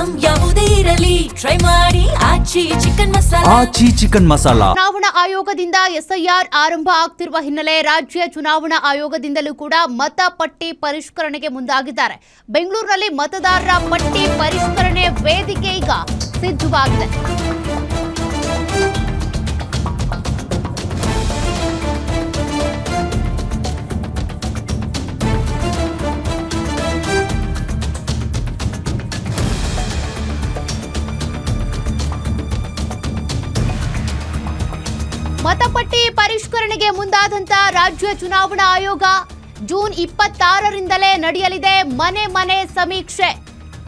Item ಯಾವುದೇ ಇರಲಿ try ಮಾಡಿ ಆಚಿ ಚಿಕನ್ ಮಸಾಲಾ. ಚುನಾವಣಾ ಆಯೋಗದಿಂದ ಎಸ್ಐಆರ್ ಆರಂಭ ಆಗ್ತಿರುವ ಹಿನ್ನೆಲೆ ರಾಜ್ಯ ಚುನಾವಣಾ ಆಯೋಗದಿಂದಲೂ ಕೂಡ ಮತಪಟ್ಟಿ ಪರಿಷ್ಕರಣೆಗೆ ಮುಂದಾಗಿದ್ದಾರೆ. ಬೆಂಗಳೂರಿನಲ್ಲಿ ಮತದಾರರ ಪಟ್ಟಿ ಪರಿಷ್ಕರಣೆ ವೇದಿಕೆ ಈಗ ಸಿದ್ಧವಾಗಿದೆ. ಮತಪಟ್ಟಿ ಪರಿಷ್ಕರಣೆಗೆ ಮುಂದಾದಂತ ರಾಜ್ಯ ಚುನಾವಣಾ ಆಯೋಗ ಜೂನ್ 26ರಿಂದಲೇ ನಡೆಯಲಿದೆ ಮನೆ ಮನೆ ಸಮೀಕ್ಷೆ.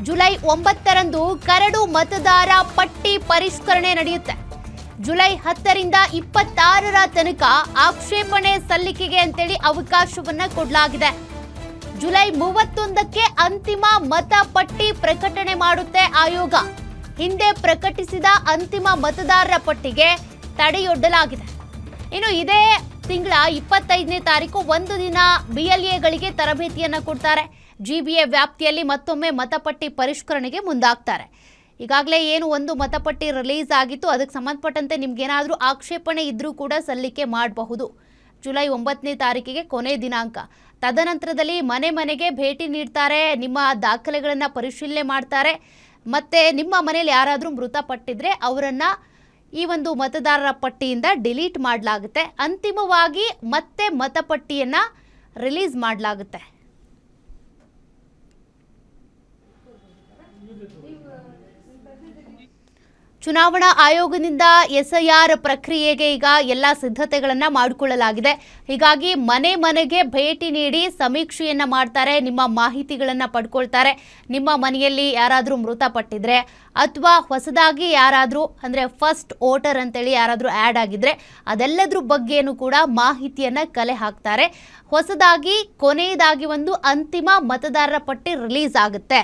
ಜುಲೈ 9ರಂದು ಕರಡು ಮತದಾರ ಪಟ್ಟಿ ಪರಿಷ್ಕರಣೆ ನಡೆಯುತ್ತೆ. ಜುಲೈ 10ರಿಂದ 26ರ ತನಕ ಆಕ್ಷೇಪಣೆ ಸಲ್ಲಿಕೆಗೆ ಅಂತೇಳಿ ಅವಕಾಶವನ್ನ ಕೊಡಲಾಗಿದೆ. ಜುಲೈ 31ಕ್ಕೆ ಅಂತಿಮ ಮತಪಟ್ಟಿ ಪ್ರಕಟಣೆ ಮಾಡುತ್ತೆ ಆಯೋಗ. ಹಿಂದೆ ಪ್ರಕಟಿಸಿದ ಅಂತಿಮ ಮತದಾರರ ಪಟ್ಟಿಗೆ ತಡೆಯೊಡ್ಡಲಾಗಿದೆ. ಇನ್ನು ಇದೇ ತಿಂಗಳ 25ನೇ ತಾರೀಕು ಒಂದು ದಿನ BLAಗಳಿಗೆ ತರಬೇತಿಯನ್ನು ಕೊಡ್ತಾರೆ. GBA ವ್ಯಾಪ್ತಿಯಲ್ಲಿ ಮತ್ತೊಮ್ಮೆ ಮತಪಟ್ಟಿ ಪರಿಷ್ಕರಣೆಗೆ ಮುಂದಾಗ್ತಾರೆ. ಈಗಾಗಲೇ ಏನು ಒಂದು ಮತಪಟ್ಟಿ ರಿಲೀಸ್ ಆಗಿತ್ತು, ಅದಕ್ಕೆ ಸಂಬಂಧಪಟ್ಟಂತೆ ನಿಮ್ಗೇನಾದರೂ ಆಕ್ಷೇಪಣೆ ಇದ್ರೂ ಕೂಡ ಸಲ್ಲಿಕೆ ಮಾಡಬಹುದು. ಜುಲೈ 9ನೇ ತಾರೀಕಿಗೆ ಕೊನೆ ದಿನಾಂಕ. ತದನಂತರದಲ್ಲಿ ಮನೆ ಮನೆಗೆ ಭೇಟಿ ನೀಡ್ತಾರೆ, ನಿಮ್ಮ ದಾಖಲೆಗಳನ್ನು ಪರಿಶೀಲನೆ ಮಾಡ್ತಾರೆ. ಮತ್ತು ನಿಮ್ಮ ಮನೇಲಿ ಯಾರಾದರೂ ಮೃತಪಟ್ಟಿದ್ರೆ ಅವರನ್ನು ಈ ಒಂದು ಮತದಾರರ ಪಟ್ಟಿಯಿಂದ ಡಿಲೀಟ್ ಮಾಡಲಾಗುತ್ತೆ. ಅಂತಿಮವಾಗಿ ಮತ್ತೆ ಮತಪಟ್ಟಿಯನ್ನು ರಿಲೀಸ್ ಮಾಡಲಾಗುತ್ತೆ. ಚುನಾವಣಾ ಆಯೋಗದಿಂದ SIR ಪ್ರಕ್ರಿಯೆಗೆ ಈಗ ಎಲ್ಲ ಸಿದ್ಧತೆಗಳನ್ನು ಮಾಡಿಕೊಳ್ಳಲಾಗಿದೆ. ಹೀಗಾಗಿ ಮನೆ ಮನೆಗೆ ಭೇಟಿ ನೀಡಿ ಸಮೀಕ್ಷೆಯನ್ನು ಮಾಡ್ತಾರೆ, ನಿಮ್ಮ ಮಾಹಿತಿಗಳನ್ನು ಪಡ್ಕೊಳ್ತಾರೆ. ನಿಮ್ಮ ಮನೆಯಲ್ಲಿ ಯಾರಾದರೂ ಮೃತಪಟ್ಟಿದ್ರೆ ಅಥವಾ ಹೊಸದಾಗಿ ಯಾರಾದರೂ ಅಂದರೆ ಫಸ್ಟ್ ವೋಟರ್ ಅಂತೇಳಿ ಯಾರಾದರೂ ಆ್ಯಡ್ ಆಗಿದ್ರೆ ಅದೆಲ್ಲದ್ರ ಬಗ್ಗೆನೂ ಕೂಡ ಮಾಹಿತಿಯನ್ನು ಕಲೆ ಹಾಕ್ತಾರೆ. ಹೊಸದಾಗಿ ಕೊನೆಯದಾಗಿ ಒಂದು ಅಂತಿಮ ಮತದಾರರ ಪಟ್ಟಿ ರಿಲೀಸ್ ಆಗುತ್ತೆ.